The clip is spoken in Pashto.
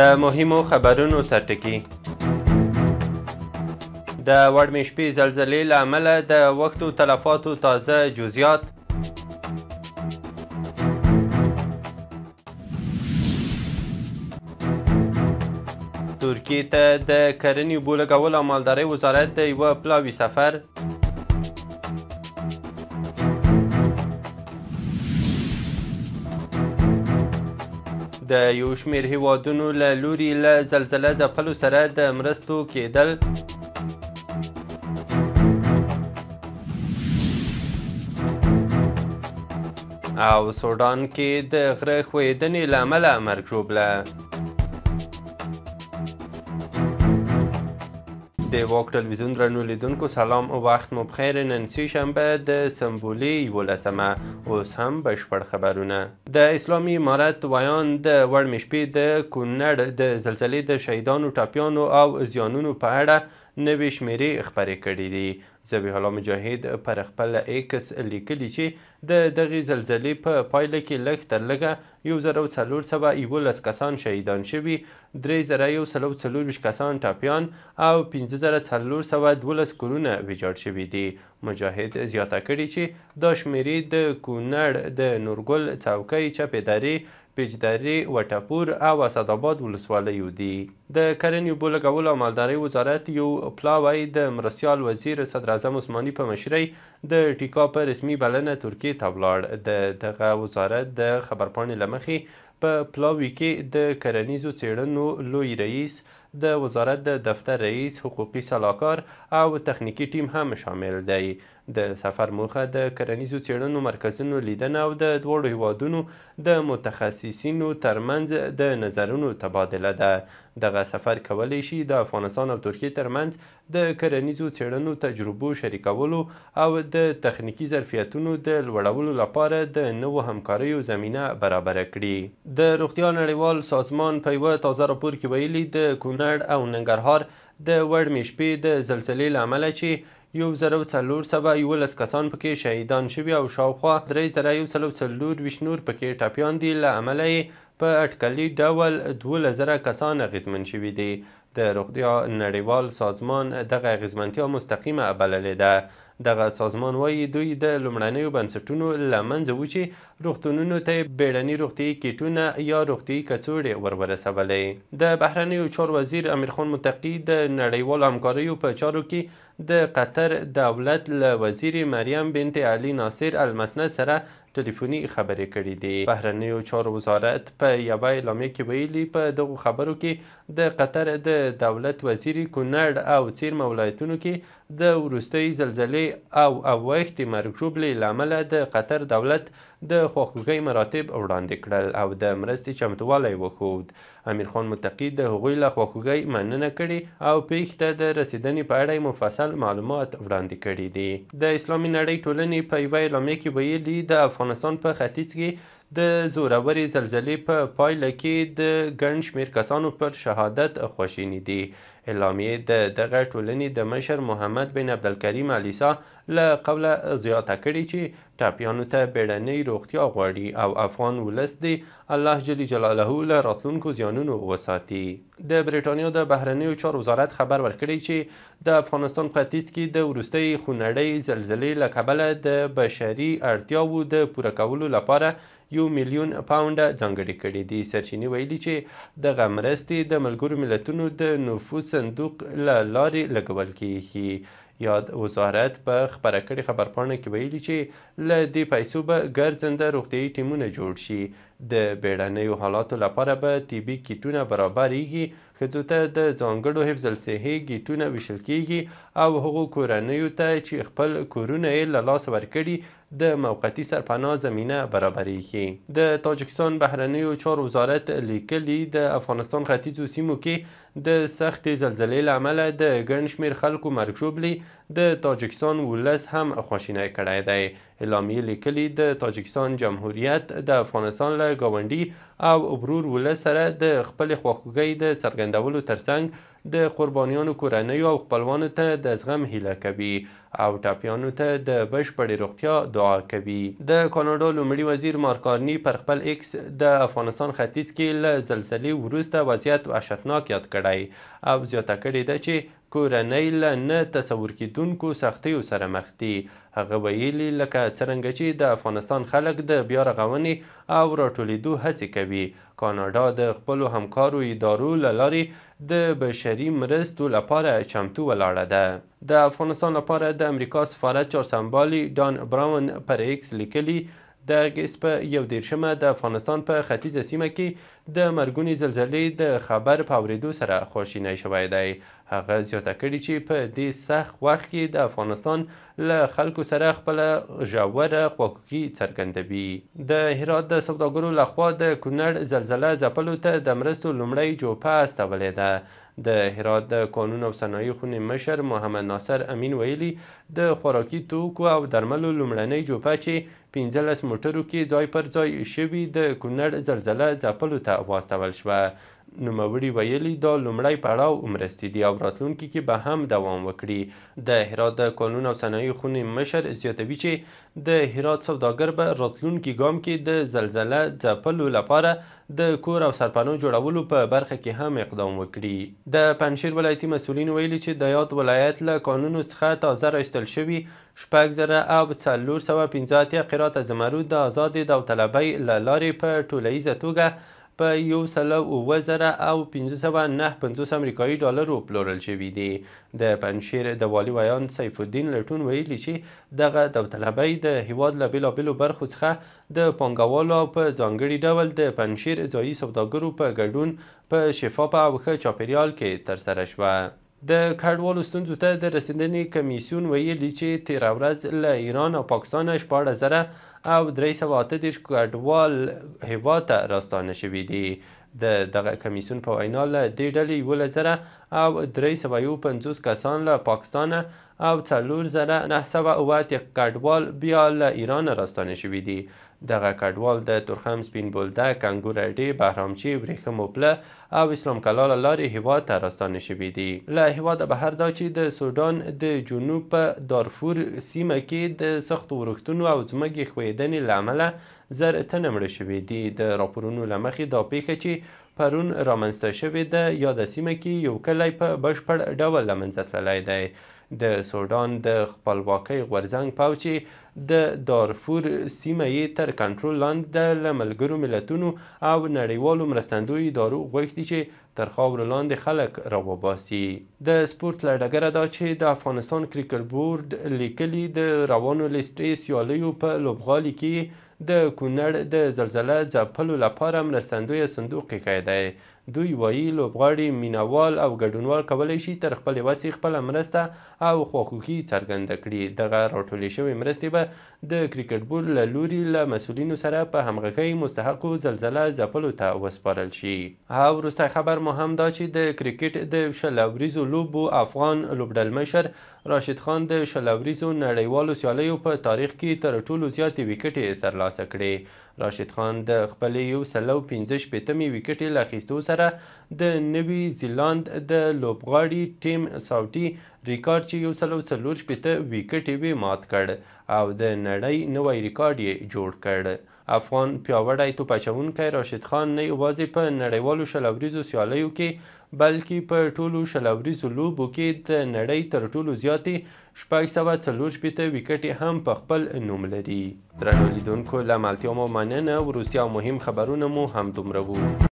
د مهمو خبرونو سرټکي. د وړمې شپې زلزلې له امله د وختو تلفاتو تازه جزیات. ترکیې ته د کرنې اوبو لګولو او مالدارۍ وزارت د یوه پلاوي سفر. د یو شمېر هیوادونو له لوري له زلزله ځپلو سره د مرستو کېدل. او سوډان کې د غره ښویېدنې له امله مرګ ژوبله. د واک ټلویزیون درنو لیدونکو سلام او وخت مو بخیر. نن سه شنبه د سنبولې 11مه. اوس هم بشپړ خبرونه. د اسلامي امارت ویان د وړمې شپې د کونړ د زلزلې د شهیدانو ټپیانو او زیانونو په اړه نوې شمیرې خپرې کړي دي. ذبیح الله مجاهد پر خپل ایکس لیکلي چې د دغې زلزلې په پایله کې لږ تر لږه 1411 کسان شهیدان شوي، 3140 کسان ټپیان او 5412 کورونه ویجاړ شوي دي. مجاهد زیاته کړي چې دا شمیرې د کونړ د نورګل څوکۍ، چپې درې، پیجدرې، وټپور او اسداباد ولسوالیو دي. د کرنې اوبو لګولو او مالدارۍ وزارت یو پلاوی د مرستیال وزیر صدراعظم عثماني په مشرۍ د ټیکا په رسمي بلنه ترکیې ته ولاړ. دغه وزارت د خبرپاڼې له مخې په پلاوي کې د کرنیزو څیړنو لوی رئیس، د وزارت د دفتر رئیس، حقوقي سلاکار او تخنیکي ټیم هم شامل دی. د سفر موخه د کرنیزو څیړنو مرکزونو لیدنه او د دواړو هیوادونو د متخصصینو ترمنځ د نظرونو تبادله ده. دغه سفر کولی شي د افغانستان او ترکیې ترمنځ د کرنیزو څیړنو تجربو شریکولو او د تخنیکي ظرفیتونو د لوړولو لپاره د نوو همکاریو زمینه برابره کړي. د روغتیا نړیوال سازمان په یوه تازه راپور کې ویلي د کونړ او ننګرهار د وړمې شپې د زلزلې له امله چې 1411 کسان پکې شهیدان شوي او شاوخوا 3140 نور پکې ټپیان دي، له امله یې په اټکلي ډول 12000 کسان اغېزمن شوي دي. د روغتیا نړیوال سازمان دغه اغېزمنتیا مستقیمه بللې ده. دغه سازمان وایي دوی د لومړنیو بنسټونو له منځه و چې روغتونونو ته بیړني روغتیایي کیټونه یا روغتیایي کڅوړې ورسولې. د بهرنیو چارو وزیر امیرخان متقي د نړیوالو همکاریو په چارو کې د قطر دولت له وزیر مریم بنت علي ناصر المسند سره ټلیفوني خبرې کړې دي. بهرنیو چارو وزارت په یوه اعلامیه کې ویلي په دغو خبرو کې د قطر د دولت وزیر کونړ او څیرمه ولایتونو کې د وروستۍ زلزلې او اوښتې مرګ ژوبلې له امله د قطر دولت د خواخوږۍ مراتب وړاندې کړل او د مرستې چمتووالی وښود. امیرخان متقي د هغوی له خواخوږۍ مننه کړې او پیښې ته د رسېدنې په اړه مفصل معلومات وړاندې کړي دي. د اسلامي نړۍ ټولنې په یوه اعلامیه کې ویلي د افغانستان په ختیځ کې د زورورې زلزلې په پایله کې د ګڼ شمېر کسانو پر شهادت خواشیني دي. اعلامیې د دغه ټولنې د مشر محمد بن عبدالکریم علیسا له قوله زیاته کړې چې ټپیانو ته بیړنۍ روغتیا غواړي او افغان ولس دې الله جل جلاله له راتلونکو زیانونو وساتي. د بریټانیا د بهرنیو چارو وزارت خبر ورکړی چې د افغانستان په ختیځ کې د وروستۍ خونړۍ زلزلې له کبله د بشري اړتیاوو د پوره کولو لپاره 1 میلیون پاونډه ځانګړي کړي دي. سرچینې ویلي چې دغه مرستې د ملګرو ملتونو د نفوس صندوق له لارې لګول کیږي. یاد وزارت په خپره کړې خبرپاڼه کې ویلي چې له دې پیسو به ګرځنده روغتیایي ټیمونه جوړ شي. د بیړنیو حالاتو لپاره به طبي کیټونه برابریږي، ښځو ته د ځانګړو حفظ الصحې کیټونه ویشل کیږي او هغو کورنیو ته چې خپل کورونه یې له لاسه ورکړي د موقتي سرپناه زمینه برابریږي. د تاجکستان بهرنیو چارو وزارت لیکلي د افغانستان ختیځو سیمو کې د سختې زلزلې له امله د ګڼ شمېر خلکو مرګ ژوبلې د تاجکستان ولس هم خواشینی کړی دی. اعلامیې لیکلي د تاجکستان جمهوریت د افغانستان له ګاونډي او ورور ولس سره د خپلې خواخوږۍ د څرګندولو ترڅنګ د قربانیانو کورنیو او خپلوانو ته د زغم هیله کوي او ټپیانو ته د بشپړې روغتیا دعا کوي. د کاناډا لومړي وزیر مارک کارني پر خپل ایکس د افغانستان ختیځ کې له زلزلې وروسته وضعیت وحشتناک یاد کړی او زیاته کړې ده چې کورنۍ له نه تصور کیدونکو سختیو سره مخ دي. هغه ویلي لکه څرنګه چې د افغانستان خلک د بیا رغونې او راټولیدو هڅې کوي، کاناډا د خپلو همکارو ادارو له لارې د بشري مرستو لپاره چمتو ولاړه ده. د افغانستان لپاره د امریکا سفارت چارسمبالي ډان براون پر ایکس لیکلي د اګست په 21 د افغانستان په ختیځه سیمه کې د مرګونې زلزلې د خبر په اورېدو سره خواشینی شوی دی. هغه زیاته کړي چې په دې سخت وخت کې د افغانستان له خلکو سره خپله ژوره خواخوږي څرګندوي. د هرات د سوداګرو لخوا د کونړ زلزله ځپلو ته د مرستو لومړۍ جوپه استولې ده. د هرات د قانون او صنایع خونې مشر محمد ناصر امین ویلي د خوراکي توکو او درملو لومړنۍ جوپه چې 15 موټرو کې ځای پر ځای شوي د کونړ زلزله ځپلو ته واستول شوه. نوموړي ویلي دا لومړی پړاو مرستې دي او راتلونکي کې به هم دوام وکړي. د هرات د قانون او صنایع خونې مشر زیاتوي چې د هرات سوداګر به راتلونکي ګام کې د زلزله ځپلو لپاره د کور او سرپناه جوړولو په برخه کې هم اقدام وکړي. د پنجشیر ولایتي مسؤلین ویلي چې د یاد ولایت له قانونو څخه تازه راایستل شوي 6415 قرات زمرود د ازادې داوطلبۍ له لارې په ټولیزه توګه په 1,05,550 امریکایي ډالرو پلورل شوي دي. د پنجشیر د والي ویان سیف الدین لټون ویلي چې دغه داوطلبۍ د هیواد له بېلابېلو برخو څخه د پانګوالو او په ځانګړي ډول د پنجشیر ځایي سوداګرو په ګډون په شفافه او ښه چاپیریال کې ترسره شوه. د کډوالو ستونزو ته د رسیدنې کمیسیون ویلي چې تېره ورځ له ایران او پاکستانه 16,338 کډوال هیواد ته راستانه شوي دي. د دغه کمیسیون په وینا له دې ډلې 11,350 کسان له پاکستانه او 4,908 کډوال بیا له ایران راستانه شوي دي. دغه کډوال د تورخم، سپین بولدک، انګور اډې، بهرامچی، ورېښمو پله او اسلام کلا له لارې هیواد ته راستانه شوي دي. له هیواده بهر دا چې د سودان د جنوب په دارفور سیمه کې د سختو ورښتونو او ځمکې ښویېدنې له امله 1000 تنه مړه شوي دي. د راپورونو له مخې دا پیښه چې پرون رامنځته شوې ده یاده سیمه کې یو کلی په بشپړ ډول له منځه تللی دی. د سودان د خپلواکۍ غورځنګ پوځ چې د دارفور سیمه یې تر کنټرول لاندې ده له ملګرو ملتونو او نړیوالو مرستندویو ادارو غوښتي چې تر خاورو لاندې خلک راوباسي. د سپورت له ډګره دا چې د افغانستان کرکټ بورډ لیکلي د روانو لیستې سیالیو په لوبغالي کې د کونړ د زلزله ځپلو لپاره مرستندویه صندوق ایښی دی. دوی وایي لوبغاړي مینوال او ګډونوال کولی شي تر خپلې وسې خپله مرسته او خواخوږي څرګنده کړي. دغه راټولې شوې مرستې به د کرکټ بورډ له لوري له مسؤلینو سره په همغږۍ مستحقو زلزله ځپلو ته وسپارل شي. او وروستی خبر مو هم دا چې د کرکټ د 20 اوریزو لوبو افغان لوبډلمشر راشد خان د 20 اوریزو نړیوالو سیالیو په تاریخ کې تر ټولو زیاتې ویکټې ترلاسه کړې. راشد خان د خپلې 115مې ویکټې له اخیستو سره د نوي زیلاند د لوبغاړي ټیم ساوټي ریکارډ چې 140 ویکټې وې مات کړ او د نړۍ نوی ریکارډ یې جوړ کړ. افغان پیاوړی توپ اچوونکی راشد خان نه یوازې په نړیوالو 20 اوریزو سیالیو کې بلکې په ټولو 20 اوریزو لوبو کې د نړۍ تر ټولو زیاتې 644 ویکټې هم په خپل نوم لري. درنو لیدونکو له ملتیا مو مننه. وروستي او مهم خبرونه مو همدومره وو.